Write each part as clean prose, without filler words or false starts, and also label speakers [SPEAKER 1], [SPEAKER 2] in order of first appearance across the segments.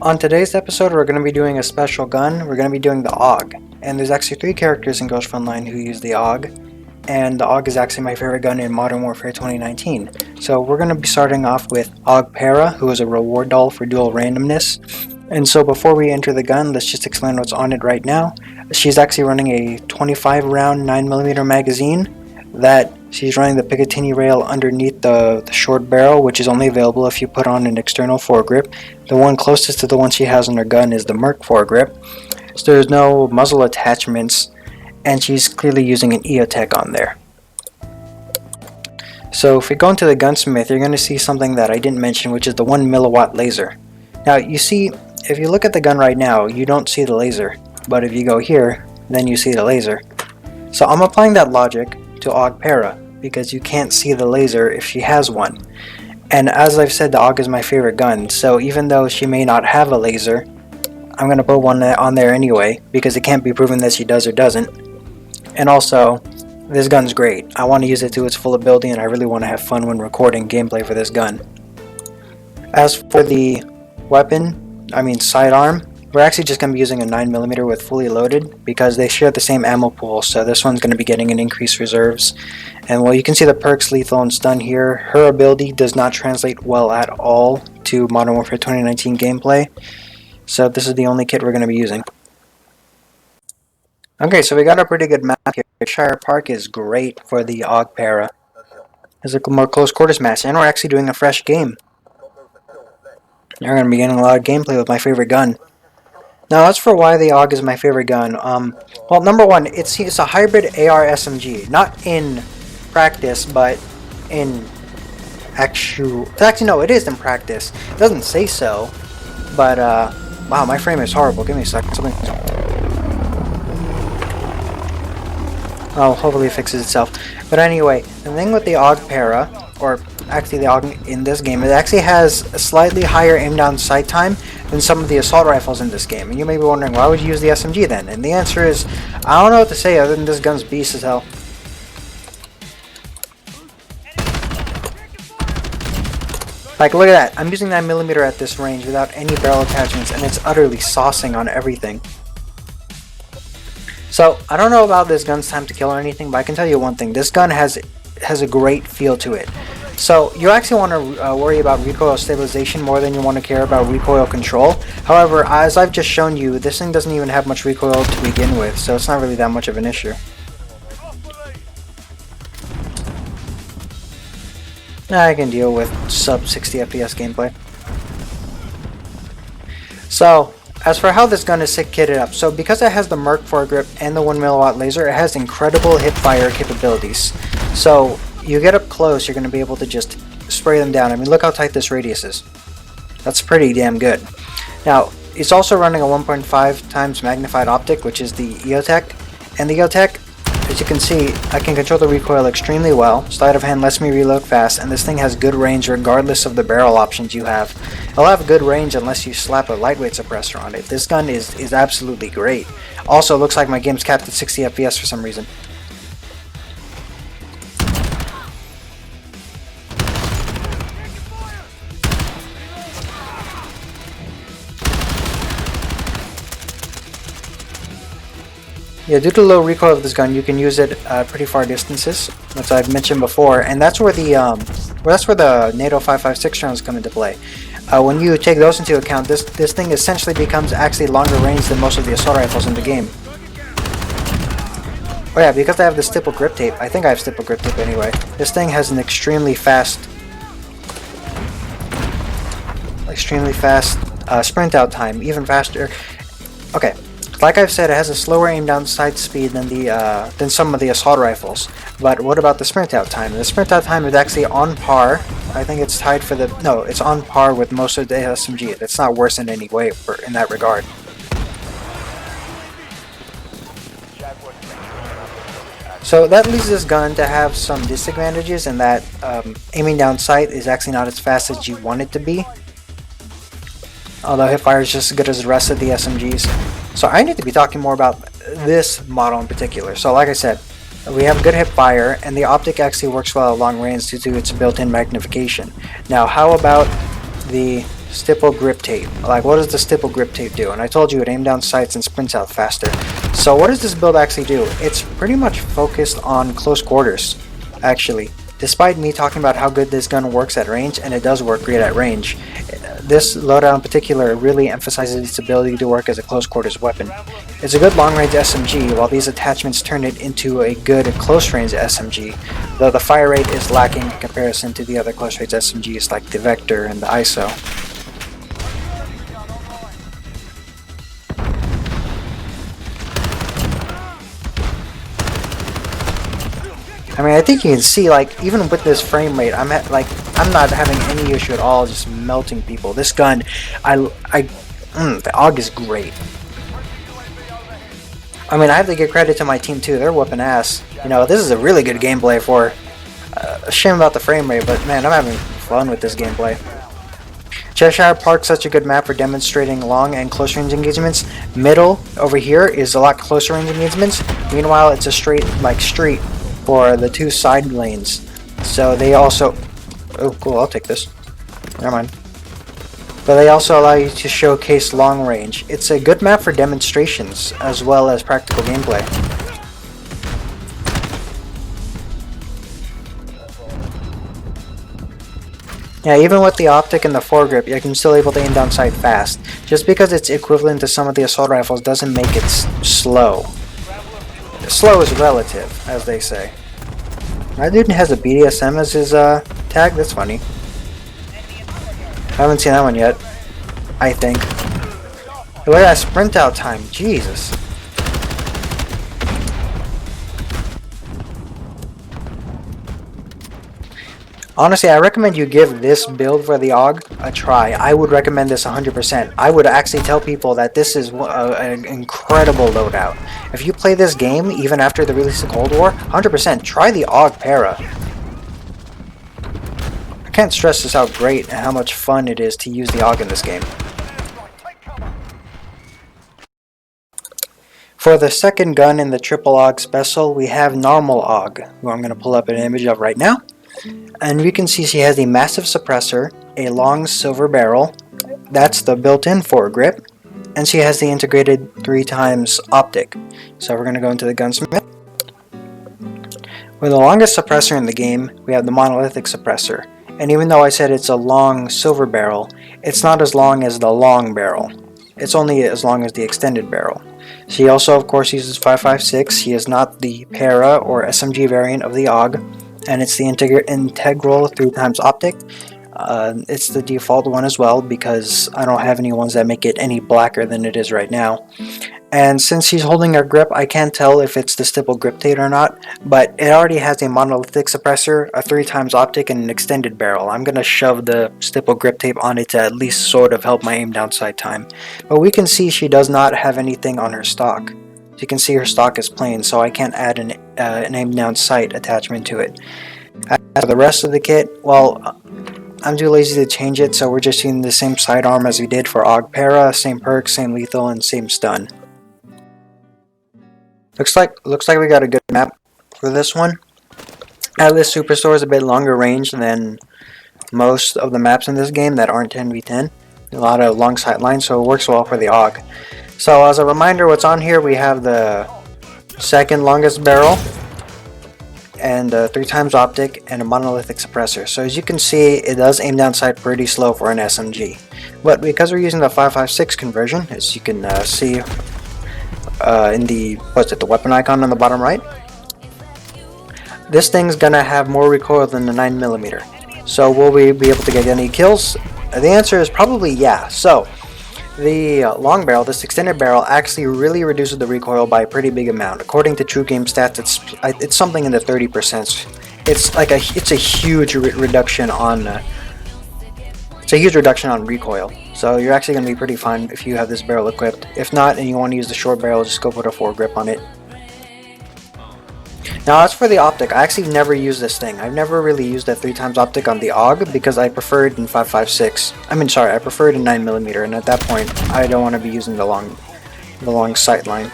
[SPEAKER 1] On today's episode, we're going to be doing a special gun. We're going to be doing the AUG. And there's actually 3 characters in Ghost Frontline who use the AUG. And the AUG is actually my favorite gun in Modern Warfare 2019. So we're going to be starting off with AUG Para, who is a reward doll for dual randomness. And so before we enter the gun, let's just explain what's on it right now. She's actually running a 25 round 9mm magazine that she's running the Picatinny rail underneath the short barrel, which is only available if you put on an external foregrip. The one closest to the one she has on her gun is the Merc foregrip. So there's no muzzle attachments, and she's clearly using an EOTech on there. So if we go into the gunsmith, you're going to see something that I didn't mention, which is the 1 milliwatt laser. Now you see, if you look at the gun right now, you don't see the laser, but if you go here, then you see the laser. So I'm applying that logic to AUG Para, because you can't see the laser if she has one. And as I've said, the AUG is my favorite gun, so even though she may not have a laser, I'm going to put one on there anyway, because it can't be proven that she does or doesn't. And also, this gun's great. I want to use it to its full ability, and I really want to have fun when recording gameplay for this gun. As for the weapon, sidearm, we're actually just going to be using a 9mm with fully loaded because they share the same ammo pool, so this one's going to be getting an increased reserves. And well, you can see the perks lethal and stun here. Her ability does not translate well at all to Modern Warfare 2019 gameplay, so this is the only kit we're going to be using. Okay, so we got a pretty good map here. Shire Park is great for the AUG Para. There's a more close quarters match, and we're actually doing a fresh game. You're going to be getting a lot of gameplay with my favorite gun. Now, as for why the AUG is my favorite gun, well, number one, it's a hybrid AR SMG. Not in practice, but in actually, no, it is in practice. It doesn't say so, but, wow, my frame is horrible. Give me a second. Oh, hopefully it fixes itself. But anyway, the thing with the AUG Para, or actually the AUG in this game, it actually has a slightly higher aim down sight time than some of the assault rifles in this game. And you may be wondering, why would you use the SMG then? And the answer is, I don't know what to say other than this gun's beast as hell. Like, look at that. I'm using 9mm at this range without any barrel attachments, and it's utterly saucing on everything. So, I don't know about this gun's time to kill or anything, but I can tell you one thing. This gun has a great feel to it. So, you actually want to worry about recoil stabilization more than you want to care about recoil control. However, as I've just shown you, this thing doesn't even have much recoil to begin with, so it's not really that much of an issue. I can deal with sub 60 FPS gameplay. So, as for how this gun is kitted up, so because it has the Merc foregrip and the 1 milliwatt laser, it has incredible hip fire capabilities. So you get up close, you're going to be able to just spray them down. I mean, look how tight this radius is. That's pretty damn good. Now, it's also running a 1.5 times magnified optic, which is the EOTech. And the EOTech, as you can see, I can control the recoil extremely well. Sleight of hand lets me reload fast, and this thing has good range regardless of the barrel options you have. It'll have good range unless you slap a lightweight suppressor on it. This gun is absolutely great. Also, looks like my game's capped at 60 FPS for some reason. Yeah, due to the low recoil of this gun, you can use it at pretty far distances, as I've mentioned before, and that's where the NATO 5.56 rounds come into play. When you take those into account, this thing essentially becomes actually longer range than most of the assault rifles in the game. Oh yeah, because I have the stipple grip tape. I think I have stipple grip tape anyway. This thing has an extremely fast sprint out time, even faster. Okay. Like I've said, it has a slower aim down sight speed than some of the assault rifles. But what about the sprint out time? The sprint out time is actually on par. I think it's tied for it's on par with most of the SMG. It's not worse in any way in that regard. So that leads this gun to have some disadvantages in that aiming down sight is actually not as fast as you want it to be. Although hipfire is just as good as the rest of the SMGs. So I need to be talking more about this model in particular. So like I said, we have good hipfire, and the optic actually works well at long range due to its built-in magnification. Now how about the stipple grip tape. Like, what does the stipple grip tape do? And I told you it aims down sights and sprints out faster. So what does this build actually do? It's pretty much focused on close quarters, actually. Despite me talking about how good this gun works at range, and it does work great at range, this loadout in particular really emphasizes its ability to work as a close quarters weapon. It's a good long range SMG, while these attachments turn it into a good close range SMG, though the fire rate is lacking in comparison to the other close range SMGs like the Vector and the ISO. I mean, I think you can see, like, even with this frame rate, I'm not having any issue at all just melting people. This gun, the AUG is great. I mean, I have to give credit to my team too. They're whooping ass. You know, this is a really good gameplay for. A shame about the frame rate, but man, I'm having fun with this gameplay. Cheshire Park's such a good map for demonstrating long and close range engagements. Middle over here is a lot closer range engagements. Meanwhile, it's a straight street for the two side lanes. So they also, oh cool, I'll take this. Never mind. But they also allow you to showcase long range. It's a good map for demonstrations as well as practical gameplay. Yeah, even with the optic and the foregrip, you can still able to aim down sight fast. Just because it's equivalent to some of the assault rifles doesn't make it slow. Slow is relative, as they say. My dude has a BDSM as his tag? That's funny. I haven't seen that one yet, I think. Look at that sprint out time, Jesus. Honestly, I recommend you give this build for the AUG a try. I would recommend this 100%. I would actually tell people that this is an incredible loadout. If you play this game, even after the release of Cold War, 100% try the AUG Para. I can't stress this how great and how much fun it is to use the AUG in this game. For the second gun in the triple AUG special, we have normal AUG, who I'm going to pull up an image of right now. And we can see she has a massive suppressor, a long silver barrel, that's the built-in foregrip, and she has the integrated 3x optic. So we're going to go into the gunsmith. With the longest suppressor in the game, we have the monolithic suppressor. And even though I said it's a long silver barrel, it's not as long as the long barrel. It's only as long as the extended barrel. She also, of course, uses 5.56. She is not the Para or SMG variant of the AUG. And it's the integral 3x optic. It's the default one as well because I don't have any ones that make it any blacker than it is right now. And since she's holding her grip, I can't tell if it's the stipple grip tape or not, but it already has a monolithic suppressor, a 3x optic, and an extended barrel. I'm going to shove the stipple grip tape on it to at least sort of help my aim down sight time. But we can see she does not have anything on her stock. You can see her stock is plain, so I can't add an aim down sight attachment to it. As for the rest of the kit, well, I'm too lazy to change it, so we're just using the same sidearm as we did for AUG Para, same perk, same lethal, and same stun. Looks like we got a good map for this one. Atlas Superstore is a bit longer range than most of the maps in this game that aren't 10v10. A lot of long sight lines, so it works well for the AUG. So as a reminder, what's on here, we have the second longest barrel and 3x optic and a monolithic suppressor. So as you can see, it does aim down sight pretty slow for an SMG. But because we're using the 5.56 conversion, as you can see in the, the weapon icon on the bottom right, this thing's gonna have more recoil than the 9mm. So will we be able to get any kills? The answer is probably yeah. So the long barrel, this extended barrel, actually really reduces the recoil by a pretty big amount. According to True Game Stats, it's something in the 30%. It's a huge reduction on recoil. So you're actually going to be pretty fine if you have this barrel equipped. If not, and you want to use the short barrel, just go put a foregrip on it. Now as for the optic, I actually never used this thing. I've never really used that 3x optic on the AUG because I prefer it in 5.56. I prefer it in 9mm, and at that point, I don't want to be using the long sight line.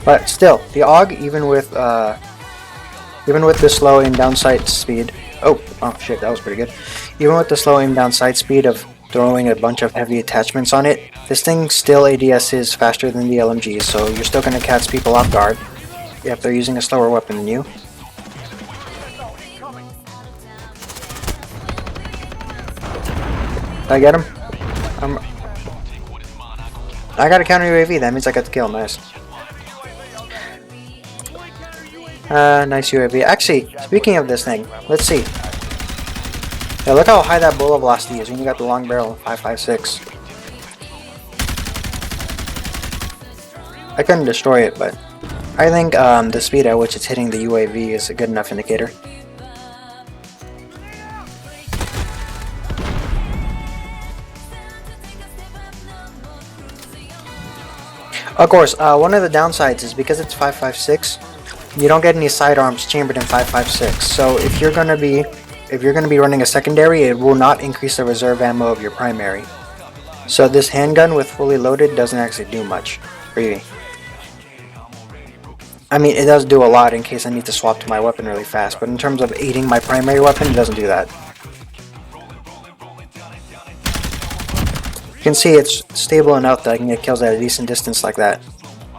[SPEAKER 1] But still, the AUG, even with the slow aim down sight speed, oh shit, that was pretty good. Even with the slow aim down sight speed of throwing a bunch of heavy attachments on it, this thing still ADSs faster than the LMGs, so you're still going to catch people off guard if they're using a slower weapon than you. Did I get him? I got a counter UAV, that means I got the kill, nice. Nice UAV. Actually, speaking of this thing, let's see. Yeah, look how high that bullet velocity is when you got the long barrel 5.56. I couldn't destroy it, but I think the speed at which it's hitting the UAV is a good enough indicator. Of course, one of the downsides is because it's 5.56, you don't get any sidearms chambered in 5.56. So if you're gonna be running a secondary, it will not increase the reserve ammo of your primary. So this handgun with fully loaded doesn't actually do much for you. I mean, it does do a lot in case I need to swap to my weapon really fast, but in terms of aiding my primary weapon, it doesn't do that. You can see it's stable enough that I can get kills at a decent distance like that.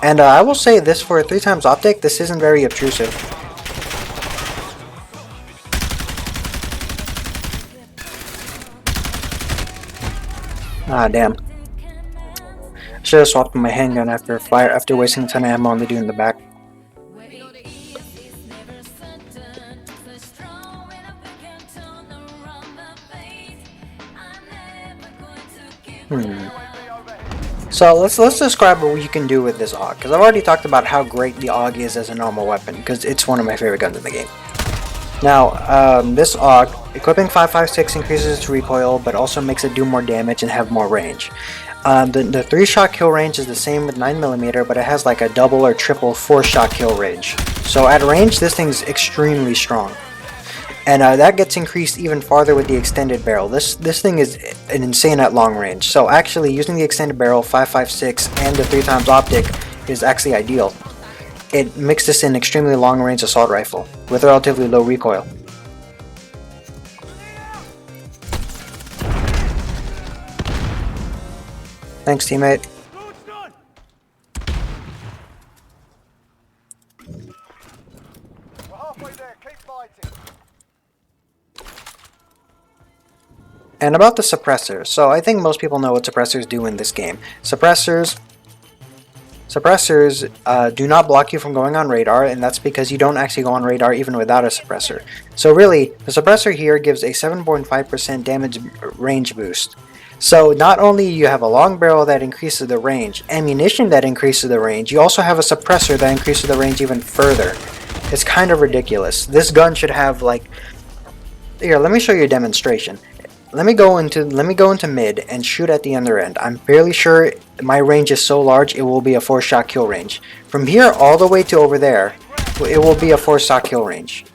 [SPEAKER 1] And I will say this, for a 3x optic, this isn't very obtrusive. Ah, damn. Should have swapped my handgun after wasting a ton of ammo on the dude in the back. So let's describe what you can do with this AUG, because I've already talked about how great the AUG is as a normal weapon, because it's one of my favorite guns in the game. Now, this AUG, equipping 5.56 increases its recoil, but also makes it do more damage and have more range. The 3-shot kill range is the same with 9mm, but it has like a double or triple 4-shot kill range. So at range, this thing's extremely strong. And that gets increased even farther with the extended barrel. This thing is an insane at long range. So actually using the extended barrel, 5.56, and the 3x optic is actually ideal. It makes this an extremely long range assault rifle with relatively low recoil. Thanks, teammate.
[SPEAKER 2] We're halfway there. Keep fighting.
[SPEAKER 1] And about the suppressors, so I think most people know what suppressors do in this game. Suppressors do not block you from going on radar, and that's because you don't actually go on radar even without a suppressor. So really, the suppressor here gives a 7.5% damage range boost. So not only you have a long barrel that increases the range, ammunition that increases the range, you also have a suppressor that increases the range even further. It's kind of ridiculous. This gun should have like... Here, let me show you a demonstration. Let me go into mid and shoot at the other end. I'm fairly sure my range is so large it will be a 4-shot kill range. From here all the way to over there, it will be a 4-shot kill range.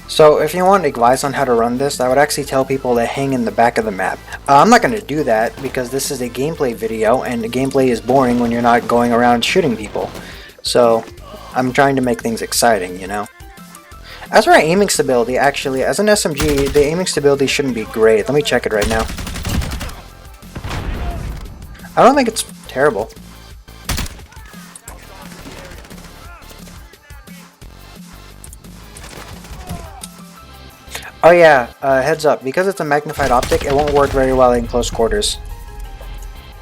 [SPEAKER 1] So if you want advice on how to run this, I would actually tell people to hang in the back of the map. I'm not going to do that because this is a gameplay video and the gameplay is boring when you're not going around shooting people. So I'm trying to make things exciting, you know. As for aiming stability, actually, as an SMG, the aiming stability shouldn't be great. Let me check it right now. I don't think it's terrible. Oh yeah, heads up, because it's a magnified optic, it won't work very well in close quarters.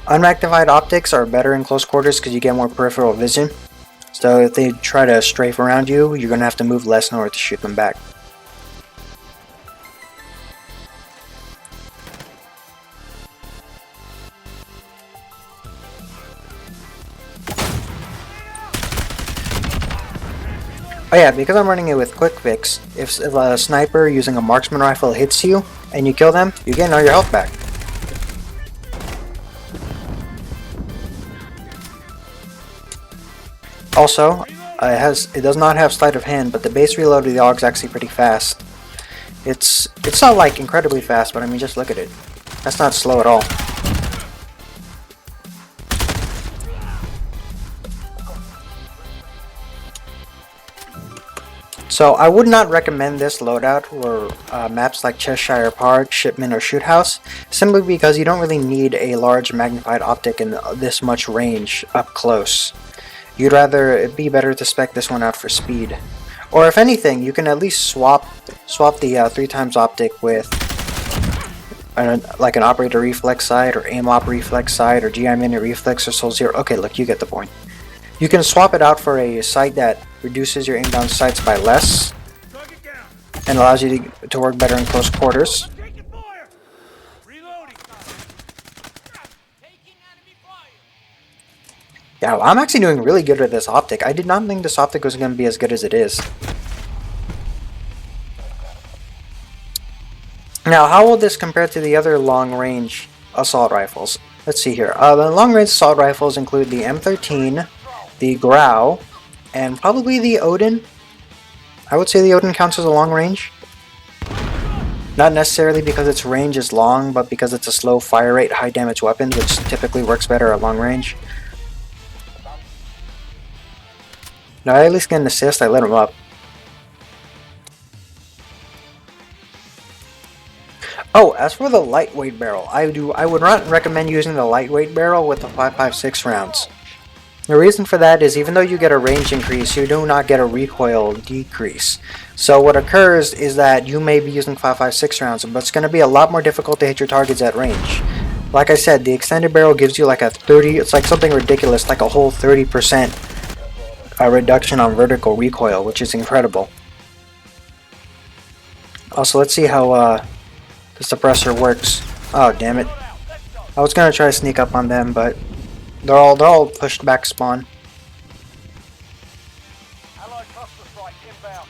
[SPEAKER 1] Unmagnified optics are better in close quarters because you get more peripheral vision. So if they try to strafe around you, you're going to have to move less in order to shoot them back. Oh yeah, because I'm running it with quick fix, if a sniper using a marksman rifle hits you and you kill them, you gain all your health back. Also, it does not have sleight of hand, but the base reload of the AUG is actually pretty fast. It's not like incredibly fast, but I mean just look at it. That's not slow at all. So I would not recommend this loadout for maps like Cheshire Park, Shipment, or Shoot House, simply because you don't really need a large magnified optic in this much range up close. You'd rather it be better to spec this one out for speed. Or if anything, you can at least swap the 3x optic with like an operator reflex sight, or aim op reflex sight, or GI mini reflex, or Soul Zero. Okay, look, you get the point. You can swap it out for a sight that reduces your aim down sights by less and allows you to work better in close quarters. Yeah, well, I'm actually doing really good with this optic. I did not think this optic was going to be as good as it is. Now, how will this compare to the other long-range assault rifles? Let's see here. The long-range assault rifles include the M13, the Grau, and probably the Odin. I would say the Odin counts as a long range. Not necessarily because its range is long, but because it's a slow fire rate, high damage weapon, which typically works better at long range. Now I at least get an assist, I lit him up. Oh, as for the lightweight barrel, I would not recommend using the lightweight barrel with the 5.56 rounds. The reason for that is even though you get a range increase, you do not get a recoil decrease. So what occurs is that you may be using 5.56 rounds, but it's going to be a lot more difficult to hit your targets at range. Like I said, the extended barrel gives you like a 30, it's like something ridiculous, like a whole 30% reduction on vertical recoil, which is incredible. Also, let's see how the suppressor works. Oh, damn it. I was going to try to sneak up on them, but they're all pushed back spawn.
[SPEAKER 2] Allied cluster strike inbound.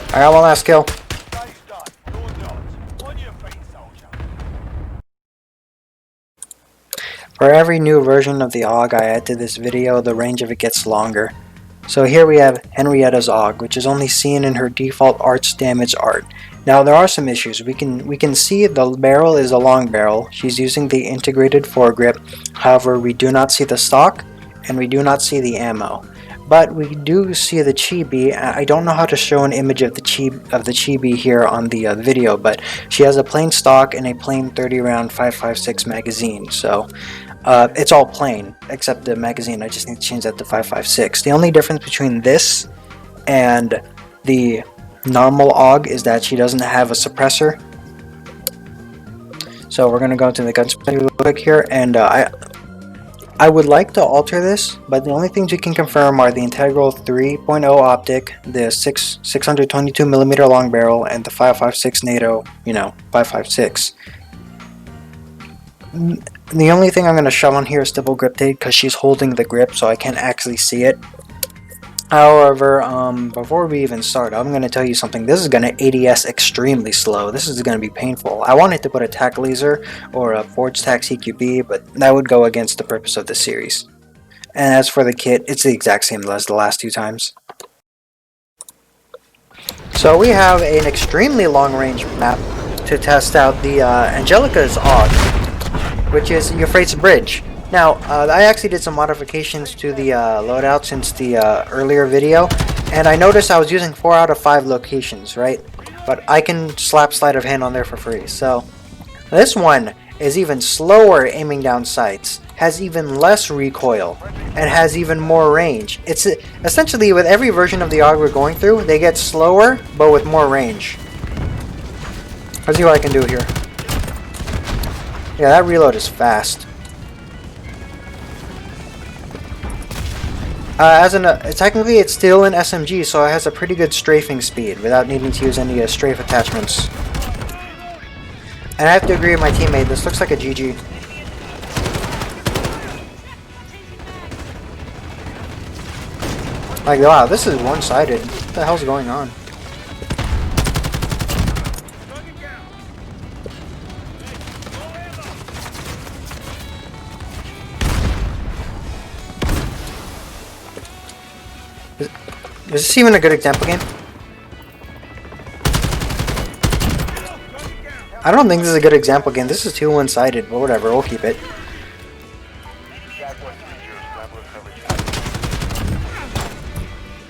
[SPEAKER 1] I got one last kill.
[SPEAKER 2] Day's done. You're not. On your feet, soldier.
[SPEAKER 1] For every new version of the AUG I add to this video, the range of it gets longer. So here we have Henrietta's AUG, which is only seen in her default arts damage art. Now there are some issues. We can see the barrel is a long barrel. She's using the integrated foregrip. However, we do not see the stock and we do not see the ammo. But we do see the chibi. I don't know how to show an image of the chibi here on the video, but she has a plain stock and a plain 30 round 5.56 magazine. So it's all plain except the magazine. I just need to change that to 5.56. The only difference between this and the normal AUG is that she doesn't have a suppressor. So we're gonna go into the guns real quick here, and I would like to alter this, but the only things we can confirm are the integral 3.0 optic, the 622mm long barrel, and the 5.56 NATO, 5.56. The only thing I'm going to shove on here is stipple grip tape because she's holding the grip, so I can't actually see it. However, before we even start, I'm going to tell you something. This is going to ADS extremely slow. This is going to be painful. I wanted to put a tack laser or a forged tack CQB, but that would go against the purpose of the series. And as for the kit, it's the exact same as the last two times. So we have an extremely long range map to test out the Angelica's AUG, which is Euphrates Bridge. Now, I actually did some modifications to the loadout since the earlier video, and I noticed I was using 4 out of 5 locations, right? But I can slap sleight of hand on there for free. So, this one is even slower aiming down sights, has even less recoil, and has even more range. It's essentially, with every version of the AUG we're going through, they get slower, but with more range. Let's see what I can do here. Yeah, that reload is fast. Technically it's still an SMG, so it has a pretty good strafing speed without needing to use any strafe attachments. And I have to agree with my teammate, this looks like a GG. Like, wow, this is one-sided. What the hell's going on? Is this even a good example game? I don't think this is a good example game. This is too one-sided, but whatever, we'll keep it.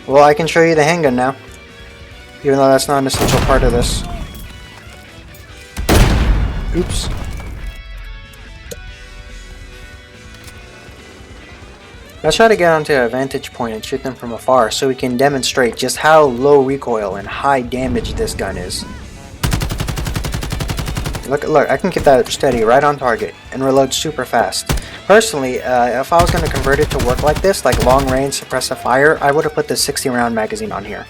[SPEAKER 1] Well, I can show you the handgun now, even though that's not an essential part of this. Oops. Let's try to get onto a vantage point and shoot them from afar so we can demonstrate just how low recoil and high damage this gun is. Look, I can keep that steady right on target and reload super fast. Personally, if I was going to convert it to work like this, like long range suppressive fire, I would have put the 60 round magazine on here.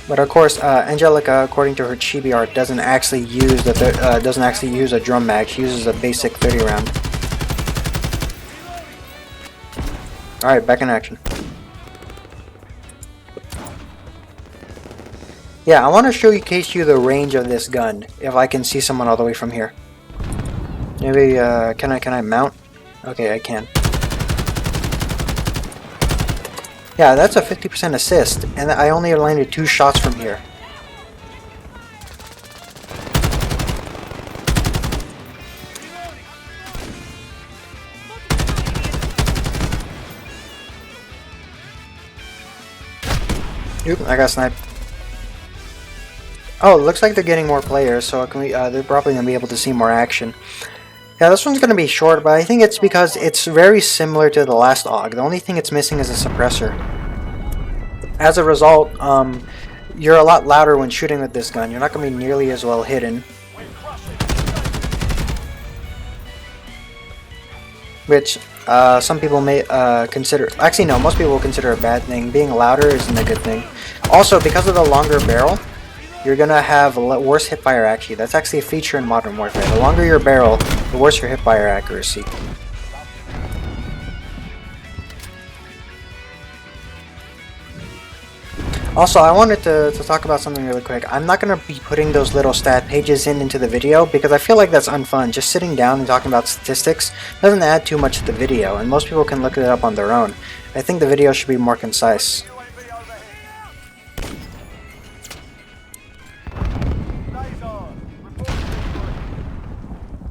[SPEAKER 1] But of course, Angelica, according to her chibi art, doesn't actually use a drum mag. She uses a basic 30 round. All right, back in action. Yeah, I want to showcase you the range of this gun. If I can see someone all the way from here. Maybe can I mount? Okay, I can. Yeah, that's a 50% assist, and I only landed 2 shots from here. Oop, I got sniped. Oh, it looks like they're getting more players, so they're probably going to be able to see more action. Yeah, this one's going to be short, but I think it's because it's very similar to the last AUG. The only thing it's missing is a suppressor. As a result, you're a lot louder when shooting with this gun. You're not going to be nearly as well hidden. Which some people may consider... Actually, no, most people will consider a bad thing. Being louder isn't a good thing. Also, because of the longer barrel, you're going to have worse hipfire accuracy. That's actually a feature in Modern Warfare. The longer your barrel, the worse your hipfire accuracy. Also, I wanted to talk about something really quick. I'm not going to be putting those little stat pages into the video because I feel like that's unfun. Just sitting down and talking about statistics doesn't add too much to the video, and most people can look it up on their own. I think the video should be more concise.